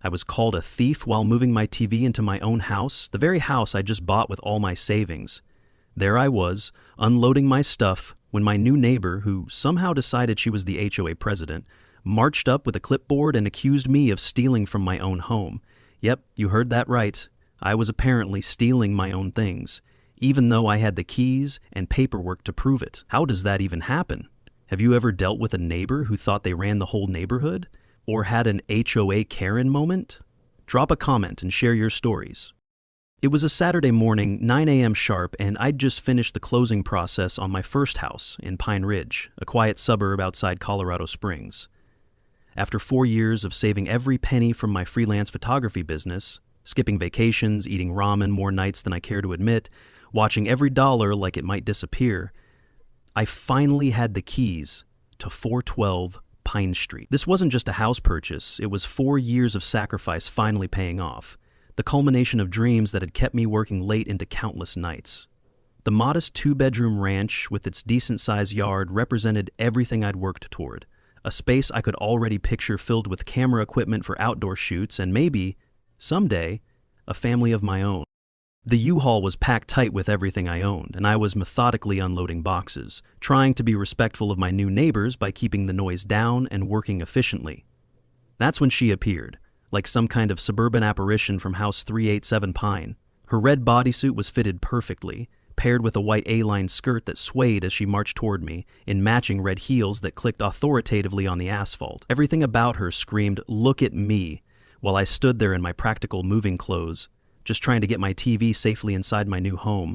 I was called a thief while moving my TV into my own house, the very house I just bought with all my savings. There I was, unloading my stuff, when my new neighbor, who somehow decided she was the HOA president, marched up with a clipboard and accused me of stealing from my own home. Yep, you heard that right. I was apparently stealing my own things, even though I had the keys and paperwork to prove it. How does that even happen? Have you ever dealt with a neighbor who thought they ran the whole neighborhood? Or had an HOA Karen moment? Drop a comment and share your stories. It was a Saturday morning, 9 a.m. sharp, and I'd just finished the closing process on my first house in Pine Ridge, a quiet suburb outside Colorado Springs. After 4 years of saving every penny from my freelance photography business, skipping vacations, eating ramen more nights than I care to admit, watching every dollar like it might disappear, I finally had the keys to 412 Pine Street. This wasn't just a house purchase, it was 4 years of sacrifice finally paying off, the culmination of dreams that had kept me working late into countless nights. The modest 2-bedroom ranch with its decent-sized yard represented everything I'd worked toward, a space I could already picture filled with camera equipment for outdoor shoots and maybe, someday, a family of my own. The U-Haul was packed tight with everything I owned, and I was methodically unloading boxes, trying to be respectful of my new neighbors by keeping the noise down and working efficiently. That's when she appeared, like some kind of suburban apparition from House 387 Pine. Her red bodysuit was fitted perfectly, paired with a white A-line skirt that swayed as she marched toward me, in matching red heels that clicked authoritatively on the asphalt. Everything about her screamed, "Look at me," while I stood there in my practical moving clothes, just trying to get my TV safely inside my new home.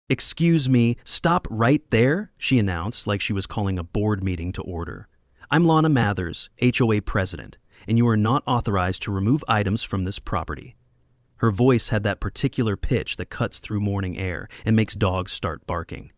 "Excuse me, stop right there," she announced like she was calling a board meeting to order. "I'm Lana Mathers, HOA president, and you are not authorized to remove items from this property." Her voice had that particular pitch that cuts through morning air and makes dogs start barking.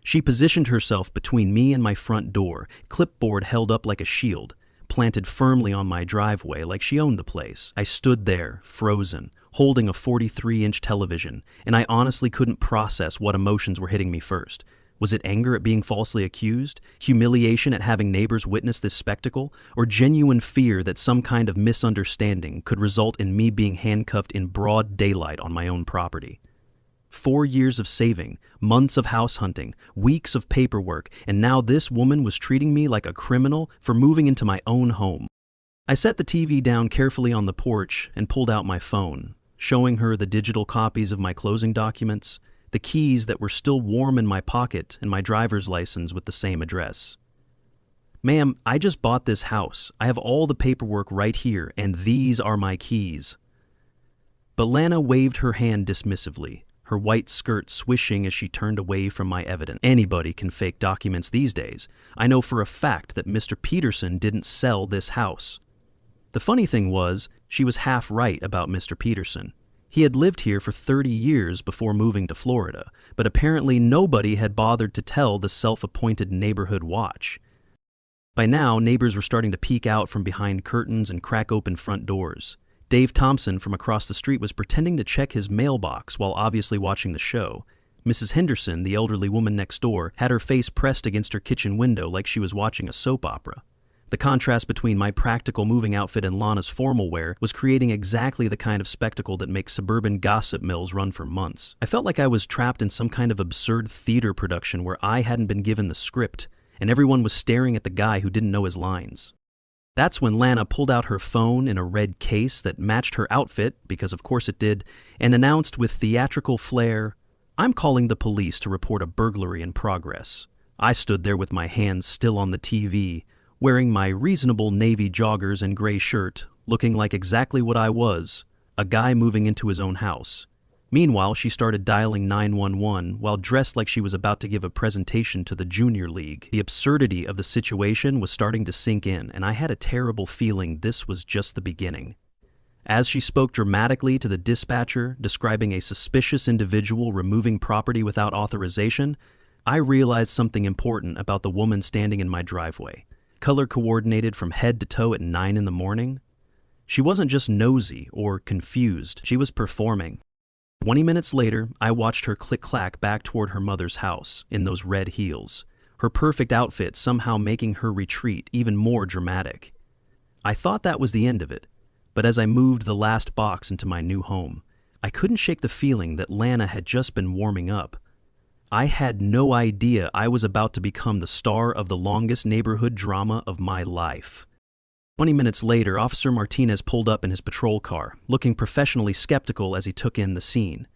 She positioned herself between me and my front door, clipboard held up like a shield, planted firmly on my driveway like she owned the place. I stood there, frozen, holding a 43-inch television, and I honestly couldn't process what emotions were hitting me first. Was it anger at being falsely accused, humiliation at having neighbors witness this spectacle, or genuine fear that some kind of misunderstanding could result in me being handcuffed in broad daylight on my own property? 4 years of saving, months of house hunting, weeks of paperwork, and now this woman was treating me like a criminal for moving into my own home. I set the TV down carefully on the porch and pulled out my phone, showing her the digital copies of my closing documents, the keys that were still warm in my pocket, and my driver's license with the same address. "Ma'am, I just bought this house. I have all the paperwork right here, and these are my keys." But Lana waved her hand dismissively, her white skirt swishing as she turned away from my evidence. Anybody can fake documents these days. I know for a fact that Mr. Peterson didn't sell this house. The funny thing was, she was half right about Mr. Peterson. He had lived here for 30 years before moving to Florida, but apparently nobody had bothered to tell the self-appointed neighborhood watch. By now, neighbors were starting to peek out from behind curtains and crack open front doors. Dave Thompson from across the street was pretending to check his mailbox while obviously watching the show. Mrs. Henderson, the elderly woman next door, had her face pressed against her kitchen window like she was watching a soap opera. The contrast between my practical moving outfit and Lana's formal wear was creating exactly the kind of spectacle that makes suburban gossip mills run for months. I felt like I was trapped in some kind of absurd theater production where I hadn't been given the script, and everyone was staring at the guy who didn't know his lines. That's when Lana pulled out her phone in a red case that matched her outfit, because of course it did, and announced with theatrical flair, "I'm calling the police to report a burglary in progress." I stood there with my hands still on the TV, wearing my reasonable navy joggers and gray shirt, looking like exactly what I was, a guy moving into his own house. Meanwhile, she started dialing 911 while dressed like she was about to give a presentation to the Junior League. The absurdity of the situation was starting to sink in, and I had a terrible feeling this was just the beginning. As she spoke dramatically to the dispatcher, describing a suspicious individual removing property without authorization, I realized something important about the woman standing in my driveway. Color coordinated from head to toe at 9 in the morning. She wasn't just nosy or confused, she was performing. 20 minutes later, I watched her click-clack back toward her mother's house in those red heels, her perfect outfit somehow making her retreat even more dramatic. I thought that was the end of it, but as I moved the last box into my new home, I couldn't shake the feeling that Lana had just been warming up. I had no idea I was about to become the star of the longest neighborhood drama of my life. 20 minutes later, Officer Martinez pulled up in his patrol car, looking professionally skeptical as he took in the scene.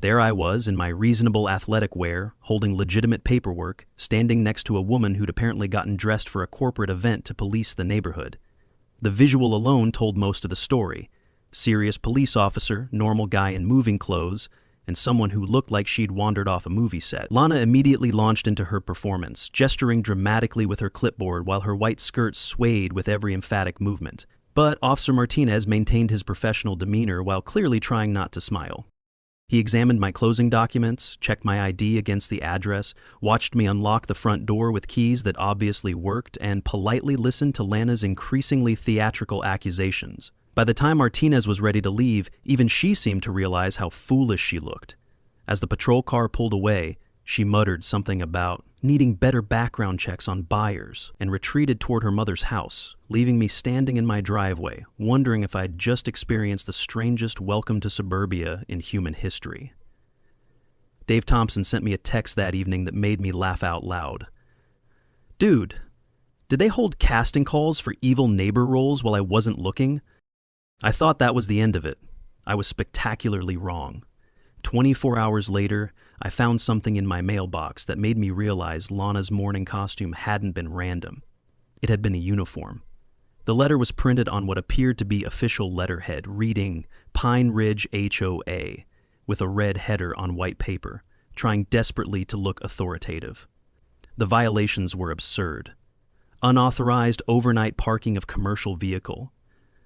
There I was, in my reasonable athletic wear, holding legitimate paperwork, standing next to a woman who'd apparently gotten dressed for a corporate event to police the neighborhood. The visual alone told most of the story. Serious police officer, normal guy in moving clothes, and someone who looked like she'd wandered off a movie set. Lana immediately launched into her performance, gesturing dramatically with her clipboard while her white skirt swayed with every emphatic movement. But Officer Martinez maintained his professional demeanor while clearly trying not to smile. He examined my closing documents, checked my ID against the address, watched me unlock the front door with keys that obviously worked, and politely listened to Lana's increasingly theatrical accusations. By the time Martinez was ready to leave, even she seemed to realize how foolish she looked. As the patrol car pulled away, she muttered something about needing better background checks on buyers and retreated toward her mother's house, leaving me standing in my driveway, wondering if I'd just experienced the strangest welcome to suburbia in human history. Dave Thompson sent me a text that evening that made me laugh out loud. "Dude, did they hold casting calls for evil neighbor roles while I wasn't looking?" I thought that was the end of it. I was spectacularly wrong. 24 hours later, I found something in my mailbox that made me realize Lana's morning costume hadn't been random. It had been a uniform. The letter was printed on what appeared to be official letterhead, reading Pine Ridge HOA, with a red header on white paper, trying desperately to look authoritative. The violations were absurd. Unauthorized overnight parking of commercial vehicle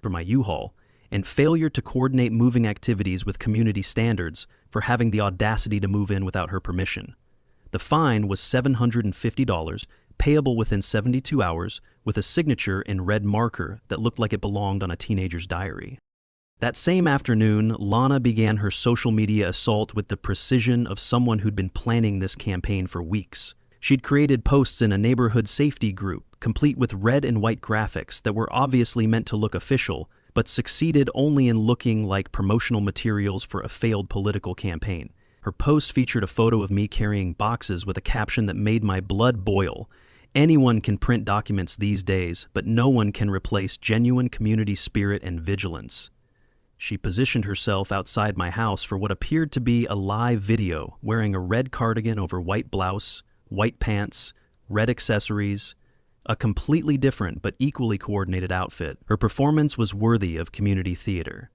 for my U-Haul, and failure to coordinate moving activities with community standards for having the audacity to move in without her permission. The fine was $750, payable within 72 hours, with a signature in red marker that looked like it belonged on a teenager's diary. That same afternoon, Lana began her social media assault with the precision of someone who'd been planning this campaign for weeks. She'd created posts in a neighborhood safety group, complete with red and white graphics that were obviously meant to look official, but succeeded only in looking like promotional materials for a failed political campaign. Her post featured a photo of me carrying boxes with a caption that made my blood boil. Anyone can print documents these days, but no one can replace genuine community spirit and vigilance. She positioned herself outside my house for what appeared to be a live video, wearing a red cardigan over white blouse, white pants, red accessories, a completely different but equally coordinated outfit. Her performance was worthy of community theater.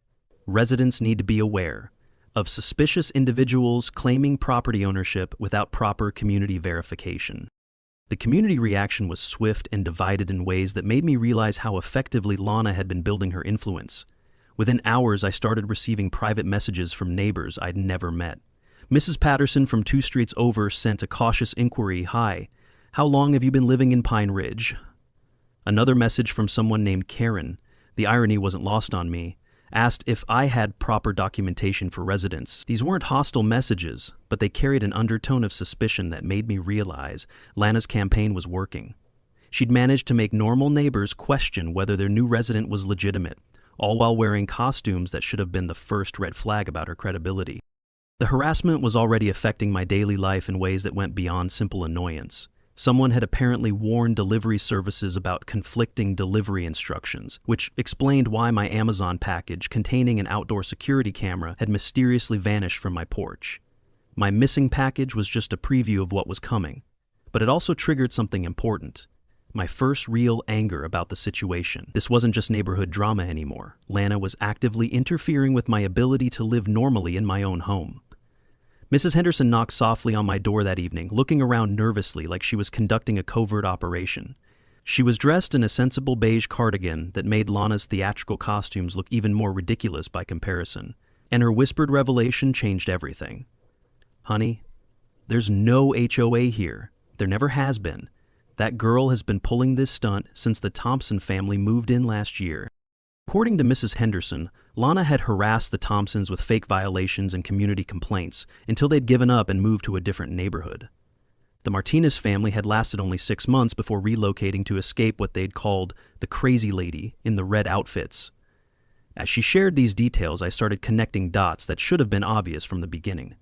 Residents need to be aware of suspicious individuals claiming property ownership without proper community verification. The community reaction was swift and divided in ways that made me realize how effectively Lana had been building her influence. Within hours, I started receiving private messages from neighbors I'd never met. Mrs. Patterson from 2 streets over sent a cautious inquiry, "Hi, how long have you been living in Pine Ridge?" Another message from someone named Karen, the irony wasn't lost on me, asked if I had proper documentation for residents. These weren't hostile messages, but they carried an undertone of suspicion that made me realize Lana's campaign was working. She'd managed to make normal neighbors question whether their new resident was legitimate, all while wearing costumes that should have been the first red flag about her credibility. The harassment was already affecting my daily life in ways that went beyond simple annoyance. Someone had apparently warned delivery services about conflicting delivery instructions, which explained why my Amazon package containing an outdoor security camera had mysteriously vanished from my porch. My missing package was just a preview of what was coming, but it also triggered something important. My first real anger about the situation. This wasn't just neighborhood drama anymore. Lana was actively interfering with my ability to live normally in my own home. Mrs. Henderson knocked softly on my door that evening, looking around nervously like she was conducting a covert operation. She was dressed in a sensible beige cardigan that made Lana's theatrical costumes look even more ridiculous by comparison, and her whispered revelation changed everything. "Honey, there's no HOA here. There never has been. That girl has been pulling this stunt since the Thompson family moved in last year." According to Mrs. Henderson, Lana had harassed the Thompsons with fake violations and community complaints until they'd given up and moved to a different neighborhood. The Martinez family had lasted only 6 months before relocating to escape what they'd called the crazy lady in the red outfits. As she shared these details, I started connecting dots that should have been obvious from the beginning.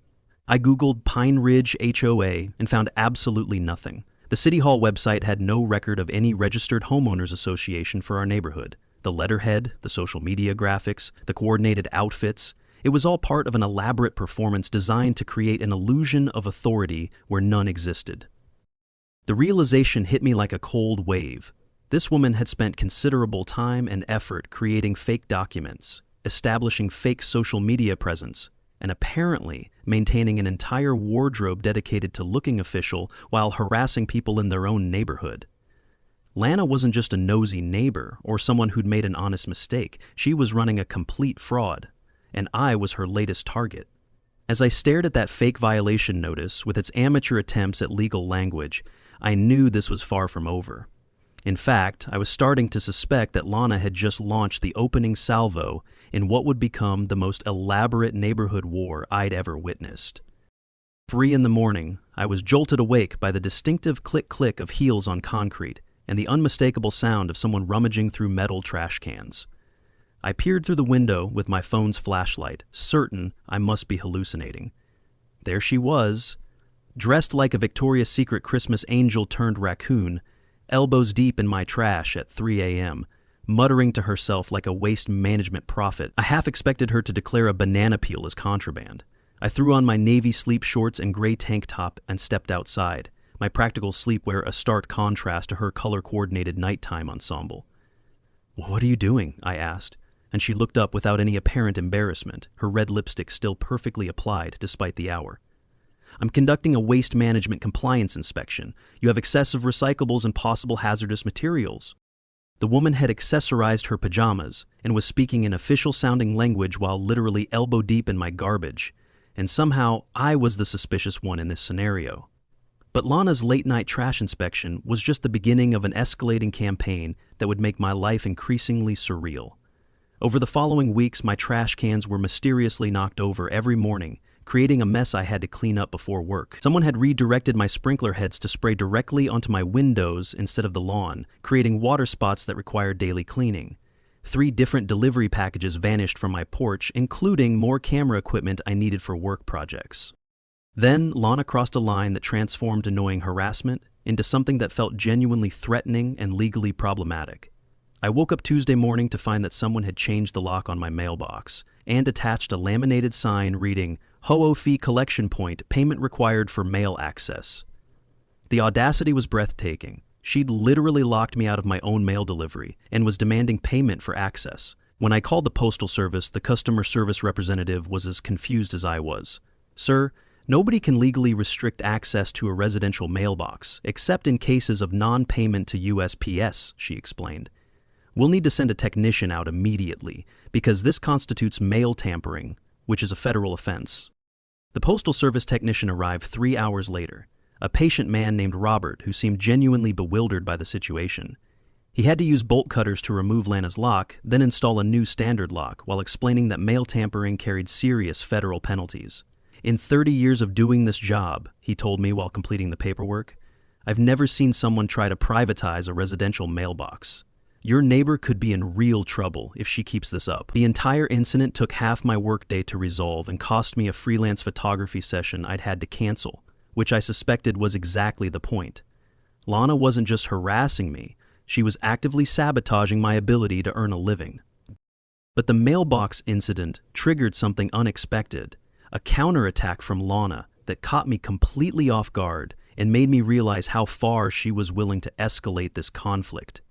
I Googled Pine Ridge HOA and found absolutely nothing. The City Hall website had no record of any registered homeowners association for our neighborhood. The letterhead, the social media graphics, the coordinated outfits, it was all part of an elaborate performance designed to create an illusion of authority where none existed. The realization hit me like a cold wave. This woman had spent considerable time and effort creating fake documents, establishing fake social media presence, and apparently maintaining an entire wardrobe dedicated to looking official while harassing people in their own neighborhood. Lana wasn't just a nosy neighbor or someone who'd made an honest mistake. She was running a complete fraud, and I was her latest target. As I stared at that fake violation notice with its amateur attempts at legal language, I knew this was far from over. In fact, I was starting to suspect that Lana had just launched the opening salvo in what would become the most elaborate neighborhood war I'd ever witnessed. 3 a.m, I was jolted awake by the distinctive click-click of heels on concrete and the unmistakable sound of someone rummaging through metal trash cans. I peered through the window with my phone's flashlight, certain I must be hallucinating. There she was, dressed like a Victoria's Secret Christmas angel turned raccoon, elbows deep in my trash at 3 a.m., muttering to herself like a waste management prophet. I half expected her to declare a banana peel as contraband. I threw on my navy sleep shorts and gray tank top and stepped outside, my practical sleepwear a stark contrast to her color-coordinated nighttime ensemble. "What are you doing?" I asked, and she looked up without any apparent embarrassment, her red lipstick still perfectly applied despite the hour. "I'm conducting a waste management compliance inspection. You have excessive recyclables and possible hazardous materials." The woman had accessorized her pajamas and was speaking in official-sounding language while literally elbow-deep in my garbage, and somehow I was the suspicious one in this scenario. But Lana's late-night trash inspection was just the beginning of an escalating campaign that would make my life increasingly surreal. Over the following weeks, my trash cans were mysteriously knocked over every morning, creating a mess I had to clean up before work. Someone had redirected my sprinkler heads to spray directly onto my windows instead of the lawn, creating water spots that required daily cleaning. 3 different delivery packages vanished from my porch, including more camera equipment I needed for work projects. Then Lana crossed a line that transformed annoying harassment into something that felt genuinely threatening and legally problematic. I woke up Tuesday morning to find that someone had changed the lock on my mailbox and attached a laminated sign reading, "HOA Fee Collection Point, Payment Required for Mail Access." The audacity was breathtaking. She'd literally locked me out of my own mail delivery and was demanding payment for access. When I called the Postal Service, the customer service representative was as confused as I was. "Sir, nobody can legally restrict access to a residential mailbox, except in cases of non-payment to USPS," she explained. "We'll need to send a technician out immediately, because this constitutes mail tampering, which is a federal offense." The Postal Service technician arrived 3 hours later, a patient man named Robert who seemed genuinely bewildered by the situation. He had to use bolt cutters to remove Lana's lock, then install a new standard lock, while explaining that mail tampering carried serious federal penalties. "In 30 years of doing this job," he told me while completing the paperwork, "I've never seen someone try to privatize a residential mailbox. Your neighbor could be in real trouble if she keeps this up." The entire incident took half my workday to resolve and cost me a freelance photography session I'd had to cancel, which I suspected was exactly the point. Lana wasn't just harassing me, she was actively sabotaging my ability to earn a living. But the mailbox incident triggered something unexpected, a counterattack from Lana that caught me completely off guard and made me realize how far she was willing to escalate this conflict.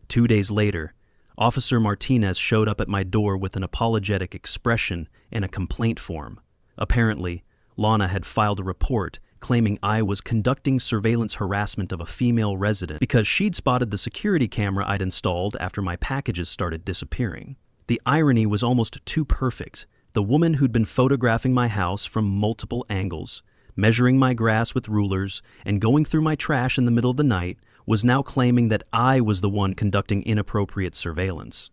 2 days later, Officer Martinez showed up at my door with an apologetic expression and a complaint form. Apparently, Lana had filed a report claiming I was conducting surveillance harassment of a female resident because she'd spotted the security camera I'd installed after my packages started disappearing. The irony was almost too perfect. The woman who'd been photographing my house from multiple angles, measuring my grass with rulers, and going through my trash in the middle of the night was now claiming that I was the one conducting inappropriate surveillance.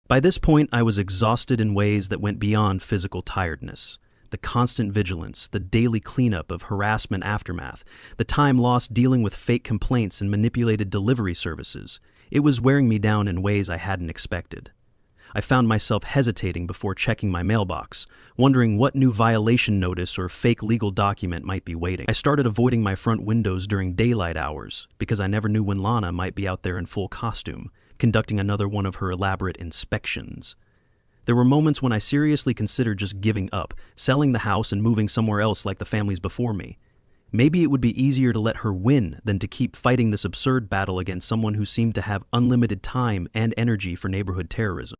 By this point, I was exhausted in ways that went beyond physical tiredness. The constant vigilance, the daily cleanup of harassment aftermath, the time lost dealing with fake complaints and manipulated delivery services, it was wearing me down in ways I hadn't expected. I found myself hesitating before checking my mailbox, wondering what new violation notice or fake legal document might be waiting. I started avoiding my front windows during daylight hours because I never knew when Lana might be out there in full costume, conducting another one of her elaborate inspections. There were moments when I seriously considered just giving up, selling the house and moving somewhere else like the families before me. Maybe it would be easier to let her win than to keep fighting this absurd battle against someone who seemed to have unlimited time and energy for neighborhood terrorism.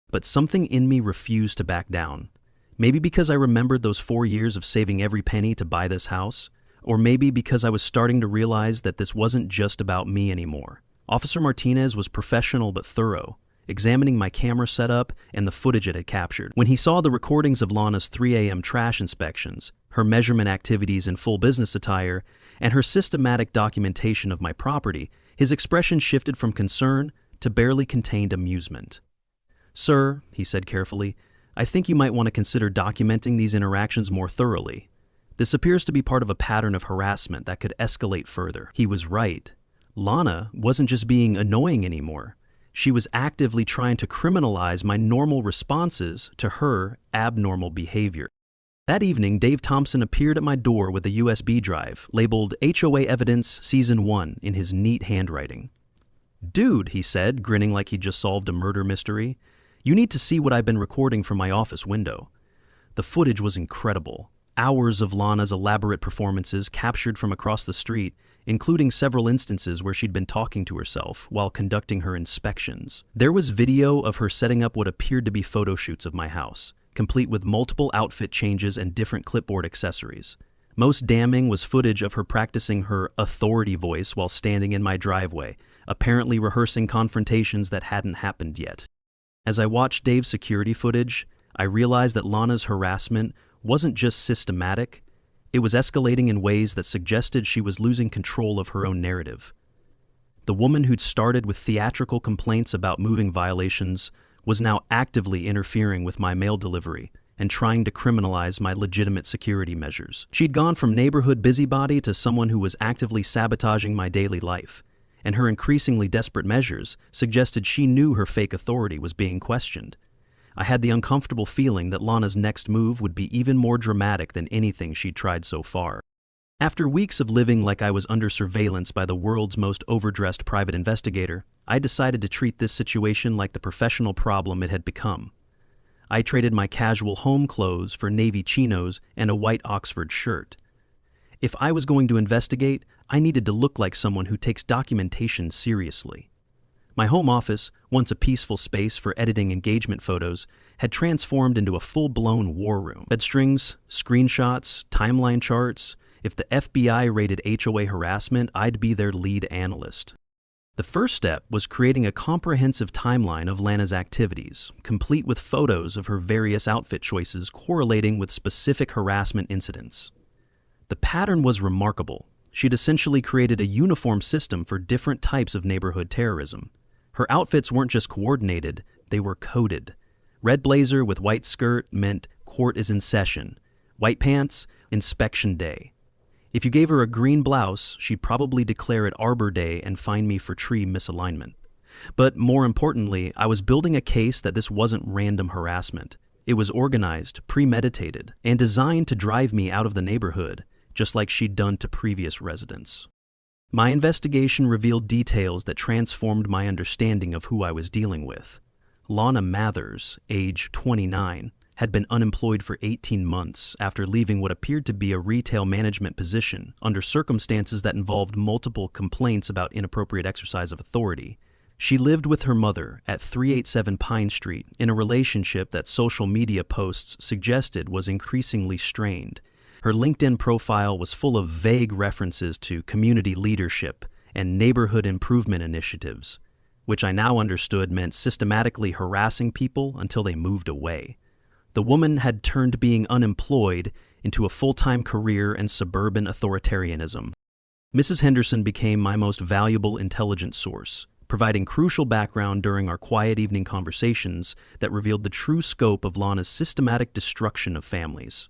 But something in me refused to back down. Maybe because I remembered those 4 years of saving every penny to buy this house, or maybe because I was starting to realize that this wasn't just about me anymore. Officer Martinez was professional but thorough, examining my camera setup and the footage it had captured. When he saw the recordings of Lana's 3 a.m. trash inspections, her measurement activities in full business attire, and her systematic documentation of my property, his expression shifted from concern to barely contained amusement. "Sir," he said carefully, "I think you might want to consider documenting these interactions more thoroughly. This appears to be part of a pattern of harassment that could escalate further." He was right. Lana wasn't just being annoying anymore. She was actively trying to criminalize my normal responses to her abnormal behavior. That evening, Dave Thompson appeared at my door with a USB drive labeled HOA Evidence Season 1 in his neat handwriting. "Dude," he said, grinning like he'd just solved a murder mystery, "you need to see what I've been recording from my office window." The footage was incredible. Hours of Lana's elaborate performances captured from across the street, including several instances where she'd been talking to herself while conducting her inspections. There was video of her setting up what appeared to be photo shoots of my house, complete with multiple outfit changes and different clipboard accessories. Most damning was footage of her practicing her authority voice while standing in my driveway, apparently rehearsing confrontations that hadn't happened yet. As I watched Dave's security footage, I realized that Lana's harassment wasn't just systematic, it was escalating in ways that suggested she was losing control of her own narrative. The woman who'd started with theatrical complaints about moving violations was now actively interfering with my mail delivery and trying to criminalize my legitimate security measures. She'd gone from neighborhood busybody to someone who was actively sabotaging my daily life, and her increasingly desperate measures suggested she knew her fake authority was being questioned. I had the uncomfortable feeling that Lana's next move would be even more dramatic than anything she'd tried so far. After weeks of living like I was under surveillance by the world's most overdressed private investigator, I decided to treat this situation like the professional problem it had become. I traded my casual home clothes for navy chinos and a white Oxford shirt. If I was going to investigate, I needed to look like someone who takes documentation seriously. My home office, once a peaceful space for editing engagement photos, had transformed into a full-blown war room. Bed strings, screenshots, timeline charts. If the FBI rated HOA harassment, I'd be their lead analyst. The first step was creating a comprehensive timeline of Lana's activities, complete with photos of her various outfit choices correlating with specific harassment incidents. The pattern was remarkable. She'd essentially created a uniform system for different types of neighborhood terrorism. Her outfits weren't just coordinated, they were coded. Red blazer with white skirt meant court is in session. White pants, inspection day. If you gave her a green blouse, she'd probably declare it Arbor Day and fine me for tree misalignment. But more importantly, I was building a case that this wasn't random harassment. It was organized, premeditated, and designed to drive me out of the neighborhood, just like she'd done to previous residents. My investigation revealed details that transformed my understanding of who I was dealing with. Lana Mathers, age 29, had been unemployed for 18 months after leaving what appeared to be a retail management position under circumstances that involved multiple complaints about inappropriate exercise of authority. She lived with her mother at 387 Pine Street in a relationship that social media posts suggested was increasingly strained. Her LinkedIn profile was full of vague references to community leadership and neighborhood improvement initiatives, which I now understood meant systematically harassing people until they moved away. The woman had turned being unemployed into a full-time career in suburban authoritarianism. Mrs. Henderson became my most valuable intelligence source, providing crucial background during our quiet evening conversations that revealed the true scope of Lana's systematic destruction of families.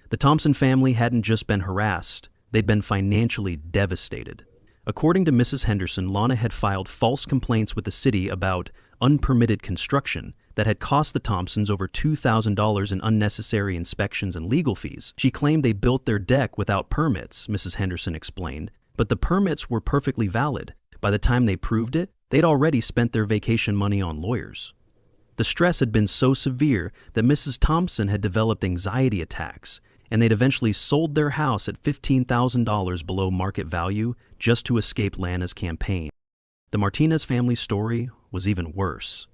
The Thompson family hadn't just been harassed, they'd been financially devastated. According to Mrs. Henderson, Lana had filed false complaints with the city about unpermitted construction that had cost the Thompsons over $2,000 in unnecessary inspections and legal fees. She claimed they built their deck without permits, Mrs. Henderson explained, but the permits were perfectly valid. By the time they proved it, they'd already spent their vacation money on lawyers. The stress had been so severe that Mrs. Thompson had developed anxiety attacks, and they'd eventually sold their house at $15,000 below market value just to escape Lana's campaign. The Martinez family's story was even worse.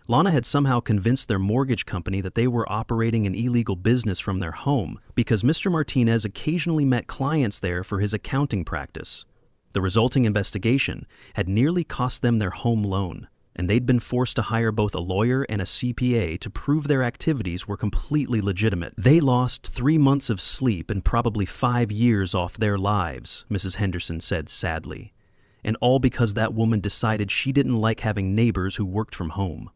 Lana had somehow convinced their mortgage company that they were operating an illegal business from their home because Mr. Martinez occasionally met clients there for his accounting practice. The resulting investigation had nearly cost them their home loan, and they'd been forced to hire both a lawyer and a CPA to prove their activities were completely legitimate. They lost 3 months of sleep and probably 5 years off their lives, Mrs. Henderson said sadly. And all because that woman decided she didn't like having neighbors who worked from home.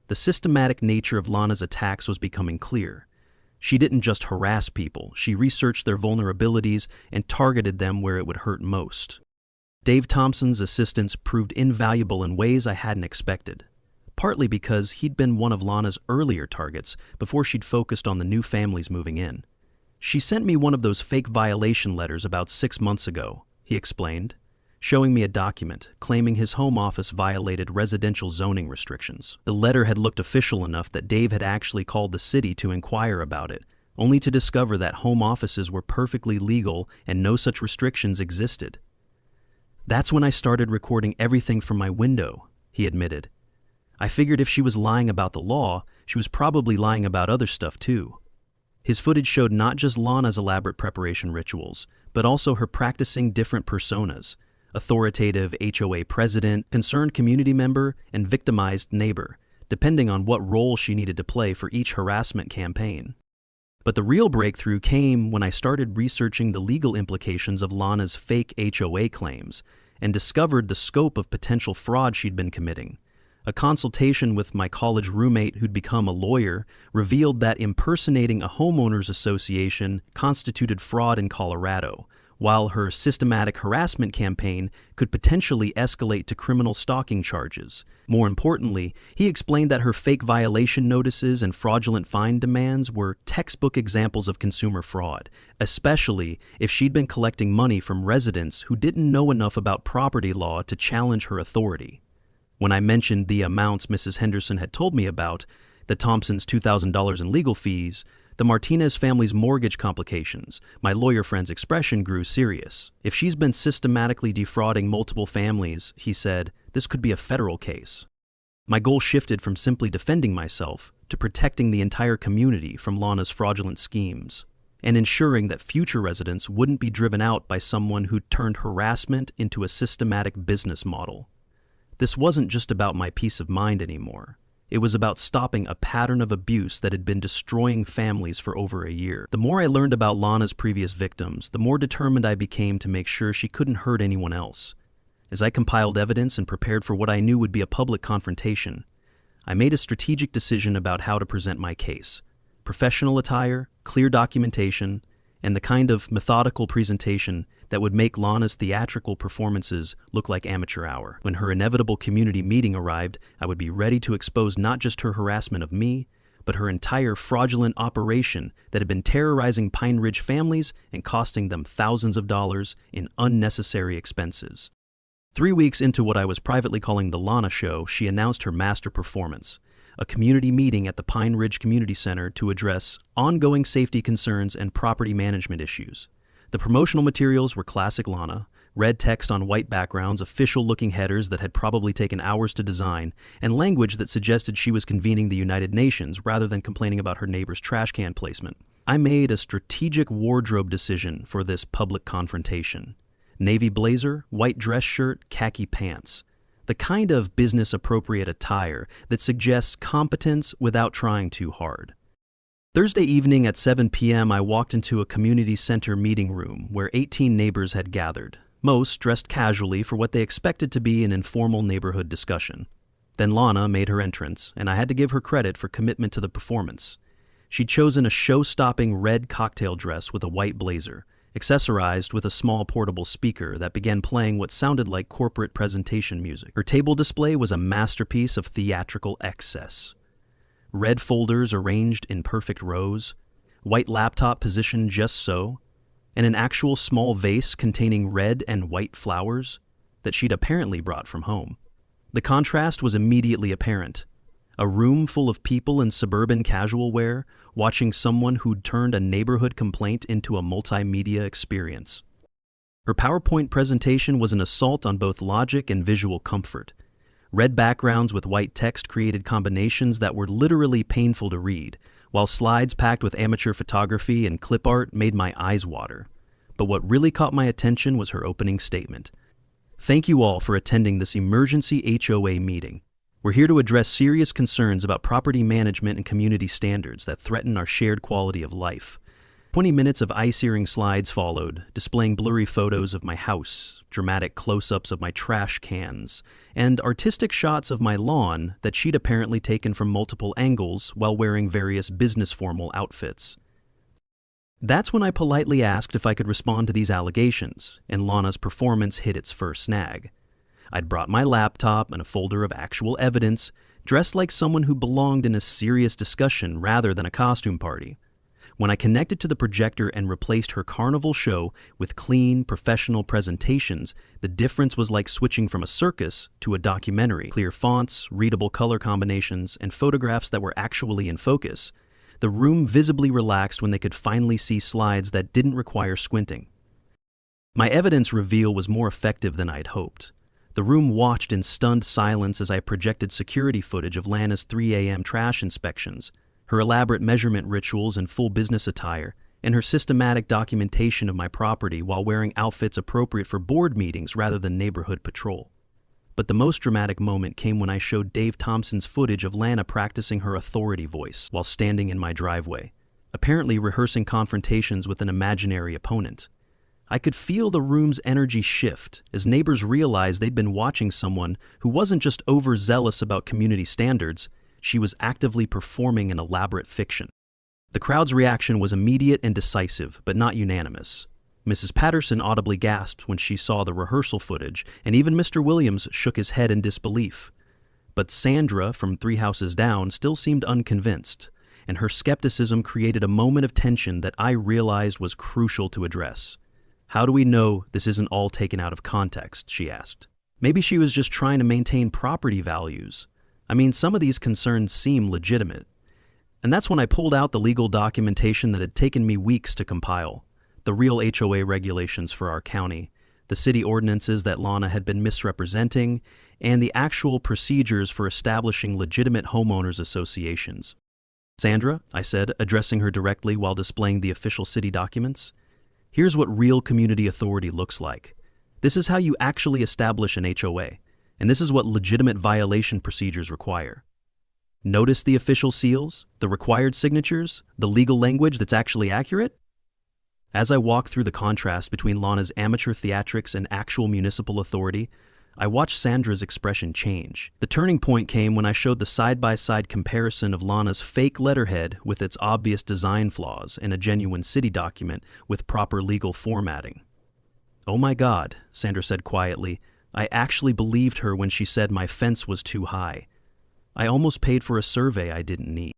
The systematic nature of Lana's attacks was becoming clear. She didn't just harass people, she researched their vulnerabilities and targeted them where it would hurt most. Dave Thompson's assistance proved invaluable in ways I hadn't expected, partly because he'd been one of Lana's earlier targets before she'd focused on the new families moving in. She sent me one of those fake violation letters about 6 months ago, he explained, showing me a document claiming his home office violated residential zoning restrictions. The letter had looked official enough that Dave had actually called the city to inquire about it, only to discover that home offices were perfectly legal and no such restrictions existed. That's when I started recording everything from my window, he admitted. I figured if she was lying about the law, she was probably lying about other stuff too. His footage showed not just Lana's elaborate preparation rituals, but also her practicing different personas: authoritative HOA president, concerned community member, and victimized neighbor, depending on what role she needed to play for each harassment campaign. But the real breakthrough came when I started researching the legal implications of Lana's fake HOA claims and discovered the scope of potential fraud she'd been committing. A consultation with my college roommate who'd become a lawyer revealed that impersonating a homeowners association constituted fraud in Colorado, while her systematic harassment campaign could potentially escalate to criminal stalking charges. More importantly, he explained that her fake violation notices and fraudulent fine demands were textbook examples of consumer fraud, especially if she'd been collecting money from residents who didn't know enough about property law to challenge her authority. When I mentioned the amounts Mrs. Henderson had told me about, the Thompsons' $2,000 in legal fees, the Martinez family's mortgage complications, my lawyer friend's expression grew serious. If she's been systematically defrauding multiple families, he said, this could be a federal case. My goal shifted from simply defending myself to protecting the entire community from Lana's fraudulent schemes and ensuring that future residents wouldn't be driven out by someone who'd turned harassment into a systematic business model. This wasn't just about my peace of mind anymore. It was about stopping a pattern of abuse that had been destroying families for over a year. The more I learned about Lana's previous victims, the more determined I became to make sure she couldn't hurt anyone else. As I compiled evidence and prepared for what I knew would be a public confrontation, I made a strategic decision about how to present my case. Professional attire, clear documentation, and the kind of methodical presentation that would make Lana's theatrical performances look like amateur hour. When her inevitable community meeting arrived, I would be ready to expose not just her harassment of me, but her entire fraudulent operation that had been terrorizing Pine Ridge families and costing them thousands of dollars in unnecessary expenses. 3 weeks into what I was privately calling the Lana Show, she announced her master performance, a community meeting at the Pine Ridge Community Center to address ongoing safety concerns and property management issues. The promotional materials were classic Lana, red text on white backgrounds, official-looking headers that had probably taken hours to design, and language that suggested she was convening the United Nations rather than complaining about her neighbor's trash can placement. I made a strategic wardrobe decision for this public confrontation. Navy blazer, white dress shirt, khaki pants. The kind of business-appropriate attire that suggests competence without trying too hard. Thursday evening at 7 p.m., I walked into a community center meeting room where 18 neighbors had gathered, most dressed casually for what they expected to be an informal neighborhood discussion. Then Lana made her entrance, and I had to give her credit for commitment to the performance. She'd chosen a show-stopping red cocktail dress with a white blazer, accessorized with a small portable speaker that began playing what sounded like corporate presentation music. Her table display was a masterpiece of theatrical excess. red folders arranged in perfect rows, white laptop positioned just so, and an actual small vase containing red and white flowers that she'd apparently brought from home. The contrast was immediately apparent. A room full of people in suburban casual wear watching someone who'd turned a neighborhood complaint into a multimedia experience. Her PowerPoint presentation was an assault on both logic and visual comfort. Red backgrounds with white text created combinations that were literally painful to read, while slides packed with amateur photography and clip art made my eyes water. But what really caught my attention was her opening statement. "Thank you all for attending this emergency HOA meeting. We're here to address serious concerns about property management and community standards that threaten our shared quality of life." 20 minutes of eye-searing slides followed, displaying blurry photos of my house, dramatic close-ups of my trash cans, and artistic shots of my lawn that she'd apparently taken from multiple angles while wearing various business-formal outfits. That's when I politely asked if I could respond to these allegations, and Lana's performance hit its first snag. I'd brought my laptop and a folder of actual evidence, dressed like someone who belonged in a serious discussion rather than a costume party. When I connected to the projector and replaced her carnival show with clean, professional presentations, the difference was like switching from a circus to a documentary. Clear fonts, readable color combinations, and photographs that were actually in focus. The room visibly relaxed when they could finally see slides that didn't require squinting. My evidence reveal was more effective than I'd hoped. The room watched in stunned silence as I projected security footage of Lana's 3 a.m. trash inspections, her elaborate measurement rituals in full business attire, and her systematic documentation of my property while wearing outfits appropriate for board meetings rather than neighborhood patrol. But the most dramatic moment came when I showed Dave Thompson's footage of Lana practicing her authority voice while standing in my driveway, apparently rehearsing confrontations with an imaginary opponent. I could feel the room's energy shift as neighbors realized they'd been watching someone who wasn't just overzealous about community standards, she was actively performing an elaborate fiction. The crowd's reaction was immediate and decisive, but not unanimous. Mrs. Patterson audibly gasped when she saw the rehearsal footage, and even Mr. Williams shook his head in disbelief. But Sandra, from 3 houses down, still seemed unconvinced, and her skepticism created a moment of tension that I realized was crucial to address. "How do we know this isn't all taken out of context?" she asked. Maybe she was just trying to maintain property values. I mean, some of these concerns seem legitimate. And that's when I pulled out the legal documentation that had taken me weeks to compile. The real HOA regulations for our county, the city ordinances that Lana had been misrepresenting, and the actual procedures for establishing legitimate homeowners associations. "Sandra," I said, addressing her directly while displaying the official city documents, "here's what real community authority looks like. This is how you actually establish an HOA. And this is what legitimate violation procedures require. Notice the official seals, the required signatures, the legal language that's actually accurate?" As I walked through the contrast between Lana's amateur theatrics and actual municipal authority, I watched Sandra's expression change. The turning point came when I showed the side-by-side comparison of Lana's fake letterhead with its obvious design flaws and a genuine city document with proper legal formatting. "Oh my God," Sandra said quietly, "I actually believed her when she said my fence was too high. I almost paid for a survey I didn't need."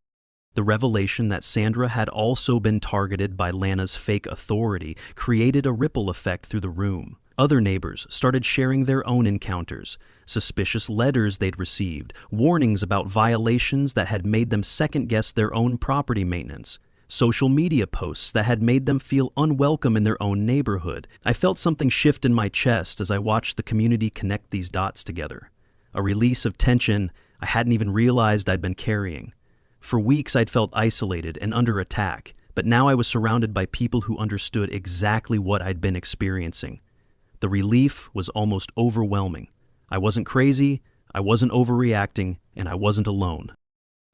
The revelation that Sandra had also been targeted by Lana's fake authority created a ripple effect through the room. Other neighbors started sharing their own encounters, suspicious letters they'd received, warnings about violations that had made them second-guess their own property maintenance, social media posts that had made them feel unwelcome in their own neighborhood. I felt something shift in my chest as I watched the community connect these dots together. A release of tension I hadn't even realized I'd been carrying. For weeks I'd felt isolated and under attack, but now I was surrounded by people who understood exactly what I'd been experiencing. The relief was almost overwhelming. I wasn't crazy, I wasn't overreacting, and I wasn't alone.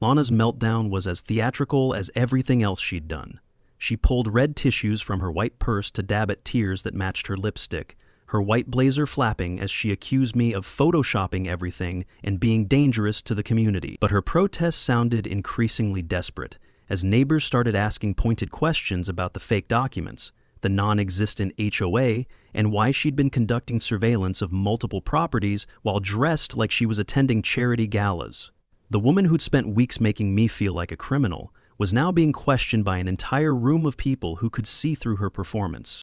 Lana's meltdown was as theatrical as everything else she'd done. She pulled red tissues from her white purse to dab at tears that matched her lipstick, her white blazer flapping as she accused me of photoshopping everything and being dangerous to the community. But her protest sounded increasingly desperate, as neighbors started asking pointed questions about the fake documents, the non-existent HOA, and why she'd been conducting surveillance of multiple properties while dressed like she was attending charity galas. The woman who'd spent weeks making me feel like a criminal was now being questioned by an entire room of people who could see through her performance.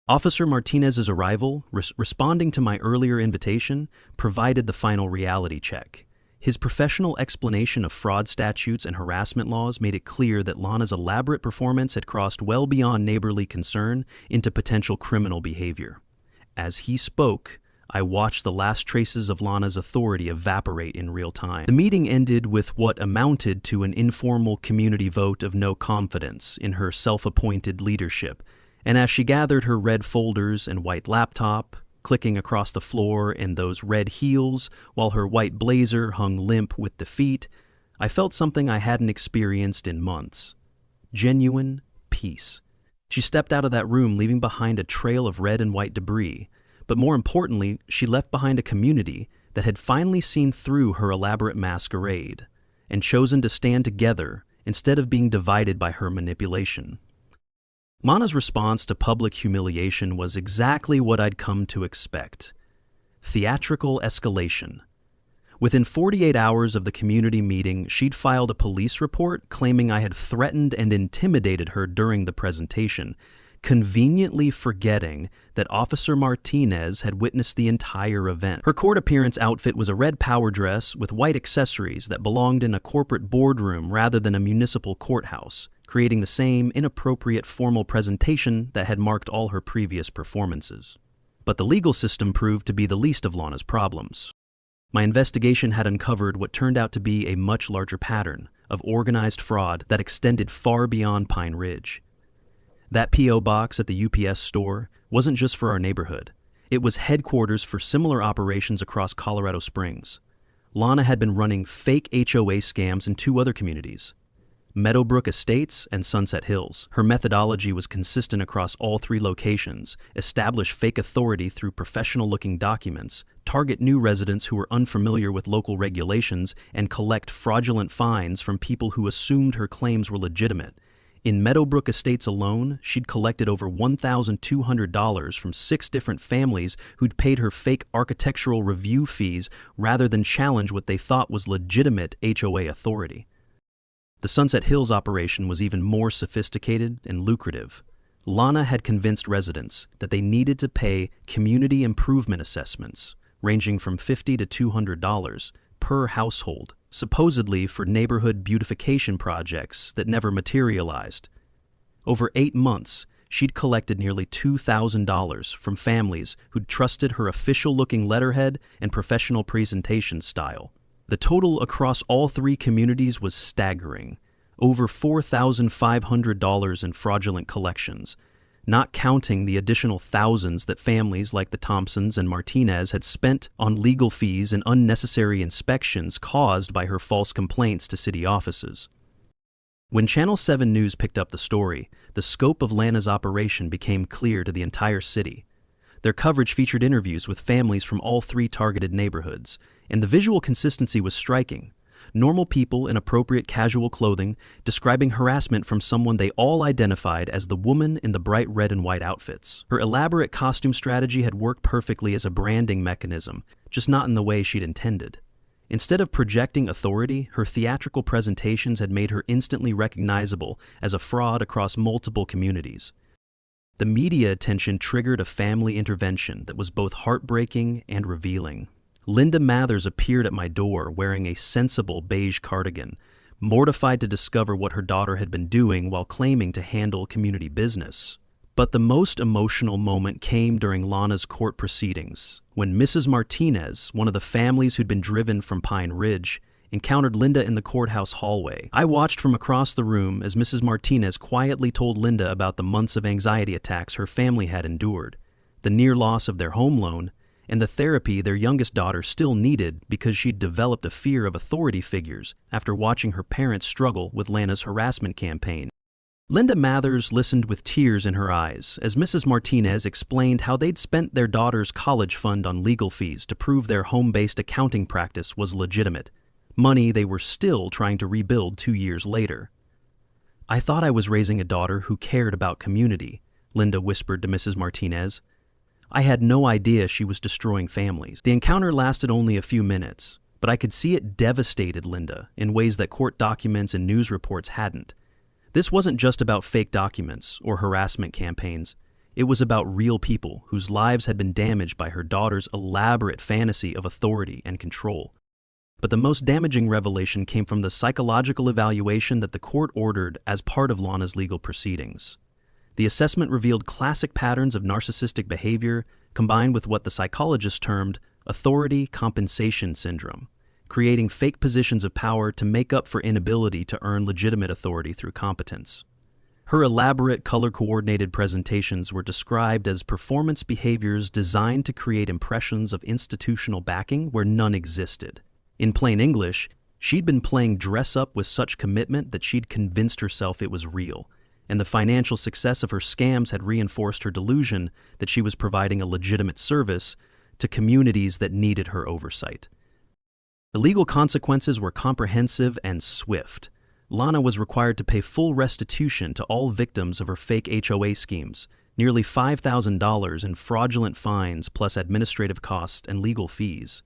Officer Martinez's arrival, responding to my earlier invitation, provided the final reality check. His professional explanation of fraud statutes and harassment laws made it clear that Lana's elaborate performance had crossed well beyond neighborly concern into potential criminal behavior. As he spoke, I watched the last traces of Lana's authority evaporate in real time. The meeting ended with what amounted to an informal community vote of no confidence in her self-appointed leadership, and as she gathered her red folders and white laptop, clicking across the floor in those red heels while her white blazer hung limp with defeat, I felt something I hadn't experienced in months. Genuine peace. She stepped out of that room leaving behind a trail of red and white debris, but more importantly, she left behind a community that had finally seen through her elaborate masquerade and chosen to stand together instead of being divided by her manipulation. Lana's response to public humiliation was exactly what I'd come to expect. Theatrical escalation. Within 48 hours of the community meeting, she'd filed a police report claiming I had threatened and intimidated her during the presentation, conveniently forgetting that Officer Martinez had witnessed the entire event. Her court appearance outfit was a red power dress with white accessories that belonged in a corporate boardroom rather than a municipal courthouse, creating the same inappropriate formal presentation that had marked all her previous performances. But the legal system proved to be the least of Lana's problems. My investigation had uncovered what turned out to be a much larger pattern of organized fraud that extended far beyond Pine Ridge. That P.O. box at the UPS store wasn't just for our neighborhood. It was headquarters for similar operations across Colorado Springs. Lana had been running fake HOA scams in two other communities, Meadowbrook Estates and Sunset Hills. Her methodology was consistent across all three locations: establish fake authority through professional-looking documents, target new residents who were unfamiliar with local regulations, and collect fraudulent fines from people who assumed her claims were legitimate. In Meadowbrook Estates alone, she'd collected over $1,200 from 6 different families who'd paid her fake architectural review fees rather than challenge what they thought was legitimate HOA authority. The Sunset Hills operation was even more sophisticated and lucrative. Lana had convinced residents that they needed to pay community improvement assessments, ranging from $50 to $200 per household, supposedly for neighborhood beautification projects that never materialized. Over 8 months, she'd collected nearly $2,000 from families who'd trusted her official-looking letterhead and professional presentation style. The total across all 3 communities was staggering, over $4,500 in fraudulent collections, not counting the additional thousands that families like the Thompsons and Martinez had spent on legal fees and unnecessary inspections caused by her false complaints to city offices. When Channel 7 News picked up the story, the scope of Lana's operation became clear to the entire city. Their coverage featured interviews with families from all 3 targeted neighborhoods, and the visual consistency was striking. Normal people in appropriate casual clothing describing harassment from someone they all identified as the woman in the bright red and white outfits. Her elaborate costume strategy had worked perfectly as a branding mechanism, just not in the way she'd intended. Instead of projecting authority, her theatrical presentations had made her instantly recognizable as a fraud across multiple communities. The media attention triggered a family intervention that was both heartbreaking and revealing. Linda Mathers appeared at my door wearing a sensible beige cardigan, mortified to discover what her daughter had been doing while claiming to handle community business. But the most emotional moment came during Lana's court proceedings, when Mrs. Martinez, one of the families who'd been driven from Pine Ridge, encountered Linda in the courthouse hallway. I watched from across the room as Mrs. Martinez quietly told Linda about the months of anxiety attacks her family had endured, the near loss of their home loan, and the therapy their youngest daughter still needed because she'd developed a fear of authority figures after watching her parents struggle with Lana's harassment campaign. Linda Mathers listened with tears in her eyes as Mrs. Martinez explained how they'd spent their daughter's college fund on legal fees to prove their home-based accounting practice was legitimate, money they were still trying to rebuild 2 years later. "I thought I was raising a daughter who cared about community," Linda whispered to Mrs. Martinez. "I had no idea she was destroying families." The encounter lasted only a few minutes, but I could see it devastated Linda in ways that court documents and news reports hadn't. This wasn't just about fake documents or harassment campaigns. It was about real people whose lives had been damaged by her daughter's elaborate fantasy of authority and control. But the most damaging revelation came from the psychological evaluation that the court ordered as part of Lana's legal proceedings. The assessment revealed classic patterns of narcissistic behavior combined with what the psychologist termed authority compensation syndrome, creating fake positions of power to make up for inability to earn legitimate authority through competence. Her elaborate, color-coordinated presentations were described as performance behaviors designed to create impressions of institutional backing where none existed. In plain English, she'd been playing dress-up with such commitment that she'd convinced herself it was real, and the financial success of her scams had reinforced her delusion that she was providing a legitimate service to communities that needed her oversight. The legal consequences were comprehensive and swift. Lana was required to pay full restitution to all victims of her fake HOA schemes, nearly $5,000 in fraudulent fines plus administrative costs and legal fees.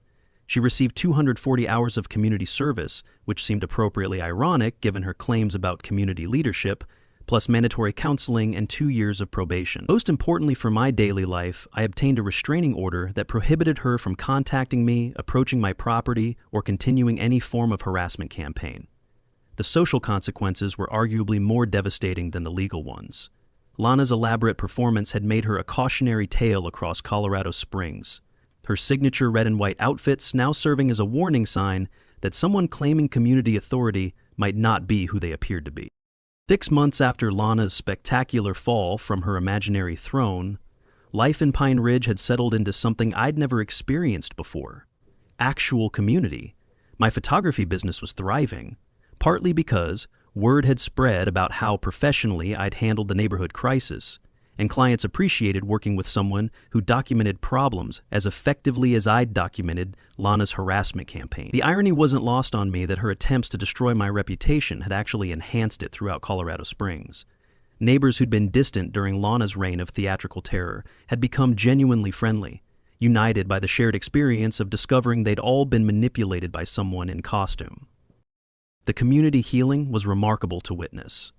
She received 240 hours of community service, which seemed appropriately ironic given her claims about community leadership, plus mandatory counseling and 2 years of probation. Most importantly for my daily life, I obtained a restraining order that prohibited her from contacting me, approaching my property, or continuing any form of harassment campaign. The social consequences were arguably more devastating than the legal ones. Lana's elaborate performance had made her a cautionary tale across Colorado Springs, her signature red and white outfits now serving as a warning sign that someone claiming community authority might not be who they appeared to be. 6 months after Lana's spectacular fall from her imaginary throne, life in Pine Ridge had settled into something I'd never experienced before. Actual community. My photography business was thriving, partly because word had spread about how professionally I'd handled the neighborhood crisis, and clients appreciated working with someone who documented problems as effectively as I'd documented Lana's harassment campaign. The irony wasn't lost on me that her attempts to destroy my reputation had actually enhanced it throughout Colorado Springs. Neighbors who'd been distant during Lana's reign of theatrical terror had become genuinely friendly, united by the shared experience of discovering they'd all been manipulated by someone in costume. The community healing was remarkable to witness.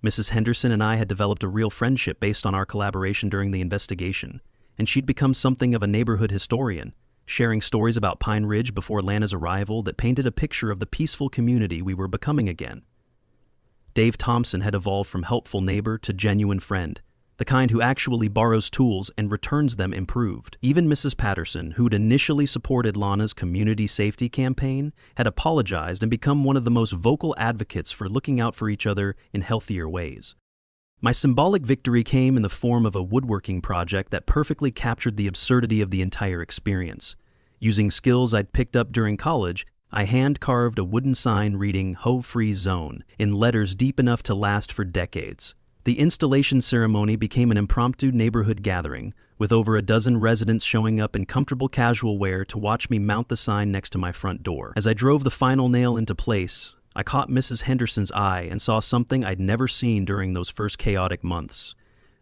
Mrs. Henderson and I had developed a real friendship based on our collaboration during the investigation, and she'd become something of a neighborhood historian, sharing stories about Pine Ridge before Lana's arrival that painted a picture of the peaceful community we were becoming again. Dave Thompson had evolved from helpful neighbor to genuine friend, the kind who actually borrows tools and returns them improved. Even Mrs. Patterson, who'd initially supported Lana's community safety campaign, had apologized and become one of the most vocal advocates for looking out for each other in healthier ways. My symbolic victory came in the form of a woodworking project that perfectly captured the absurdity of the entire experience. Using skills I'd picked up during college, I hand-carved a wooden sign reading "Hoe-Free Zone" in letters deep enough to last for decades. The installation ceremony became an impromptu neighborhood gathering, with over a dozen residents showing up in comfortable casual wear to watch me mount the sign next to my front door. As I drove the final nail into place, I caught Mrs. Henderson's eye and saw something I'd never seen during those first chaotic months.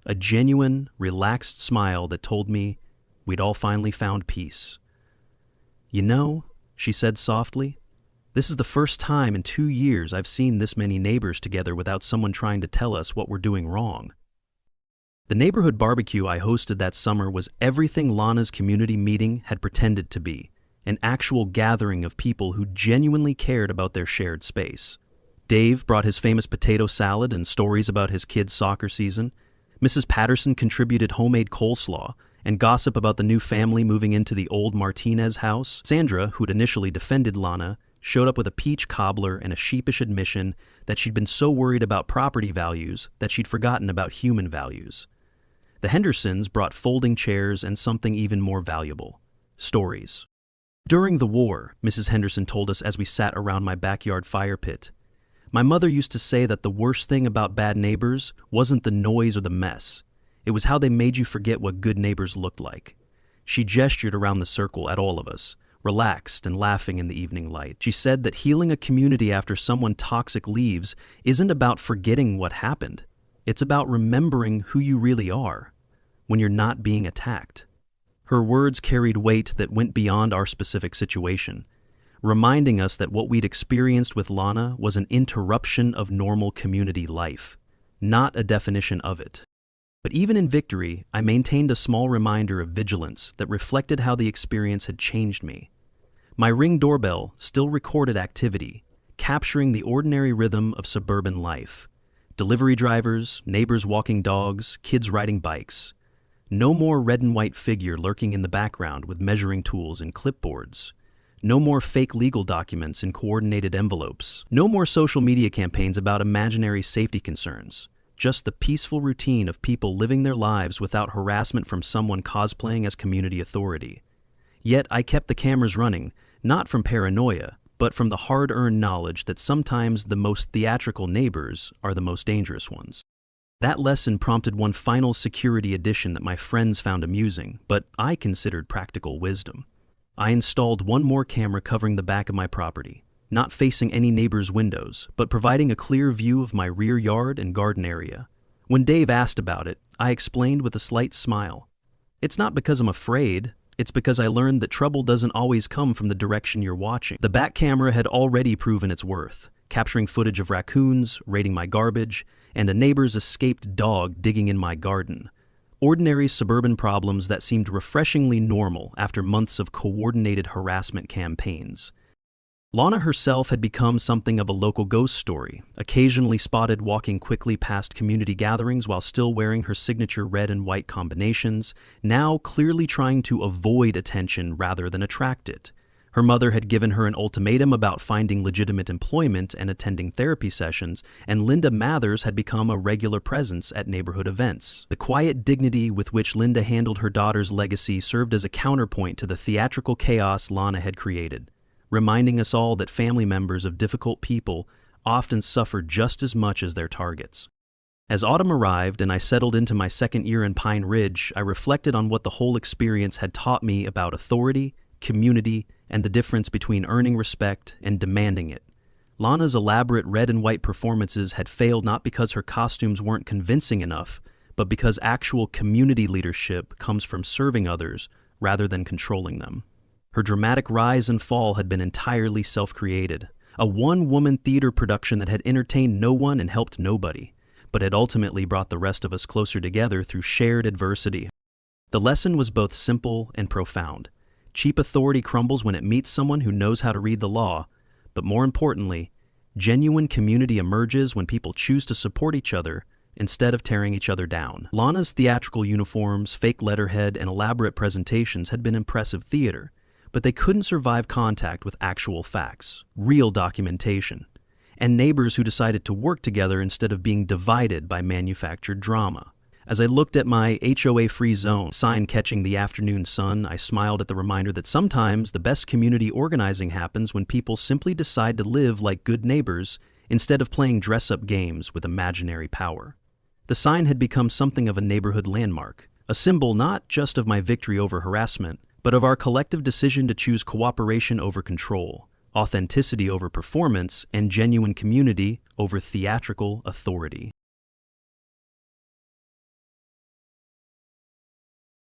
A genuine, relaxed smile that told me we'd all finally found peace. "You know," she said softly, "this is the first time in 2 years I've seen this many neighbors together without someone trying to tell us what we're doing wrong." The neighborhood barbecue I hosted that summer was everything Lana's community meeting had pretended to be, an actual gathering of people who genuinely cared about their shared space. Dave brought his famous potato salad and stories about his kids' soccer season. Mrs. Patterson contributed homemade coleslaw and gossip about the new family moving into the old Martinez house. Sandra, who'd initially defended Lana, showed up with a peach cobbler and a sheepish admission that she'd been so worried about property values that she'd forgotten about human values. The Hendersons brought folding chairs and something even more valuable: stories. "During the war," Mrs. Henderson told us as we sat around my backyard fire pit, "my mother used to say that the worst thing about bad neighbors wasn't the noise or the mess. It was how they made you forget what good neighbors looked like." She gestured around the circle at all of us, relaxed and laughing in the evening light. She said that healing a community after someone toxic leaves isn't about forgetting what happened. It's about remembering who you really are when you're not being attacked. Her words carried weight that went beyond our specific situation. reminding us that what we'd experienced with Lana was an interruption of normal community life, not a definition of it. But even in victory, I maintained a small reminder of vigilance that reflected how the experience had changed me. My Ring doorbell still recorded activity, capturing the ordinary rhythm of suburban life. Delivery drivers, neighbors walking dogs, kids riding bikes. No more red and white figure lurking in the background with measuring tools and clipboards. No more fake legal documents in coordinated envelopes. No more social media campaigns about imaginary safety concerns. Just the peaceful routine of people living their lives without harassment from someone cosplaying as community authority. Yet I kept the cameras running, not from paranoia, but from the hard-earned knowledge that sometimes the most theatrical neighbors are the most dangerous ones. That lesson prompted one final security addition that my friends found amusing, but I considered practical wisdom. I installed one more camera covering the back of my property, not facing any neighbor's windows, but providing a clear view of my rear yard and garden area. When Dave asked about it, I explained with a slight smile. It's not because I'm afraid. It's because I learned that trouble doesn't always come from the direction you're watching. The back camera had already proven its worth, capturing footage of raccoons, raiding my garbage, and a neighbor's escaped dog digging in my garden. Ordinary suburban problems that seemed refreshingly normal after months of coordinated harassment campaigns. Lana herself had become something of a local ghost story, occasionally spotted walking quickly past community gatherings while still wearing her signature red and white combinations, now clearly trying to avoid attention rather than attract it. Her mother had given her an ultimatum about finding legitimate employment and attending therapy sessions, and Linda Mathers had become a regular presence at neighborhood events. The quiet dignity with which Linda handled her daughter's legacy served as a counterpoint to the theatrical chaos Lana had created, reminding us all that family members of difficult people often suffer just as much as their targets. As autumn arrived and I settled into my second year in Pine Ridge, I reflected on what the whole experience had taught me about authority, community, and the difference between earning respect and demanding it. Lana's elaborate red and white performances had failed not because her costumes weren't convincing enough, but because actual community leadership comes from serving others rather than controlling them. Her dramatic rise and fall had been entirely self-created, a one-woman theater production that had entertained no one and helped nobody, but had ultimately brought the rest of us closer together through shared adversity. The lesson was both simple and profound. Cheap authority crumbles when it meets someone who knows how to read the law, but more importantly, genuine community emerges when people choose to support each other instead of tearing each other down. Lana's theatrical uniforms, fake letterhead, and elaborate presentations had been impressive theater, but they couldn't survive contact with actual facts, real documentation, and neighbors who decided to work together instead of being divided by manufactured drama. As I looked at my HOA-free zone sign catching the afternoon sun, I smiled at the reminder that sometimes the best community organizing happens when people simply decide to live like good neighbors instead of playing dress-up games with imaginary power. The sign had become something of a neighborhood landmark, a symbol not just of my victory over harassment, but of our collective decision to choose cooperation over control, authenticity over performance, and genuine community over theatrical authority.